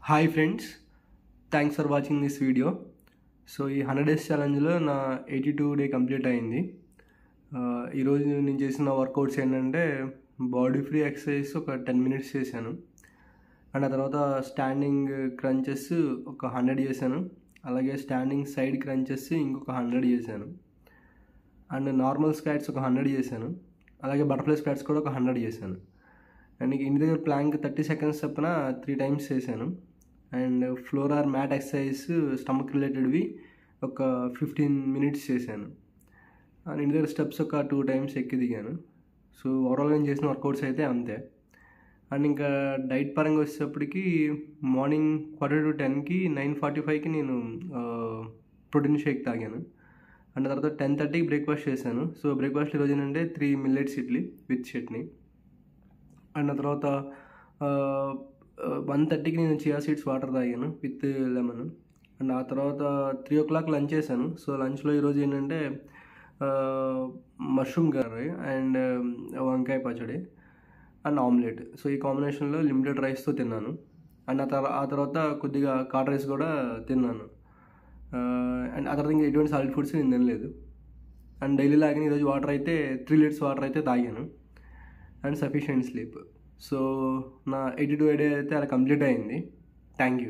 Hi friends, thanks for watching this video. So ఈ 100 days ఛాలెంజ్లో నా 82 day complete అయింది. ఈరోజు నేను చేసిన వర్కౌట్స్ ఏంటంటే బాడీ ఫ్రీ ఎక్సర్సైజ్ ఒక 10 మినిట్స్ చేశాను. అండ్ ఆ తర్వాత స్టాండింగ్ క్రంచెస్ ఒక 100 చేశాను. అలాగే స్టాండింగ్ సైడ్ క్రంచెస్ ఇంకొక 100 చేశాను. అండ్ నార్మల్ స్క్వాట్స్ ఒక 100 చేశాను. అలాగే బటర్ఫ్లై స్క్వాట్స్ కూడా ఒక 100 చేశాను. అండ్ ఇంటి దగ్గర ప్లాంక్ 30 సెకండ్స్ చొప్పున 3 టైమ్స్ చేశాను. And floor or mat exercise stomach రిలేటెడ్వి ఒక 15 మినిట్స్ చేశాను. అండ్ ఇంటి దగ్గర స్టెప్స్ ఒక 2 టైమ్స్ ఎక్కి దిగాను. సో ఓవరాల్గా నేను చేసిన వర్కౌట్స్ అయితే అంతే. అండ్ ఇంకా డైట్ పరంగా వచ్చేటప్పటికి మార్నింగ్ 9:45కి 9:45కి నేను ప్రోటీన్ షేక్ తాగాను. అండ్ తర్వాత 10:30కి బ్రేక్ఫాస్ట్ చేశాను. సో బ్రేక్ఫాస్ట్ ఈరోజు ఏంటంటే 3 millets idli with chutney. And ఆ తర్వాత 1:30కి నేను చియా సీడ్స్ వాటర్ తాగాను విత్ లెమన్. అండ్ ఆ తర్వాత 3 o'clock లంచ్ చేశాను. సో లంచ్లో ఈరోజు ఏంటంటే మష్రూమ్ కర్రీ అండ్ వంకాయ పచ్చడి అండ్ ఆమ్లెట్. సో ఈ కాంబినేషన్లో లిమిటెడ్ రైస్తో తిన్నాను. అండ్ ఆ తర్వాత కొద్దిగా కర్డ్ రైస్ కూడా తిన్నాను. అండ్ ఆ తర్వాత ఇంకా ఎటువంటి సాలిడ్ ఫుడ్స్ నేను తినలేదు. అండ్ డైలీ లాగానే ఈరోజు వాటర్ అయితే 3 liters వాటర్ అయితే తాగాను. And sufficient sleep. సో నా 82 డే అయితే అలా కంప్లీట్ అయింది. Thank you.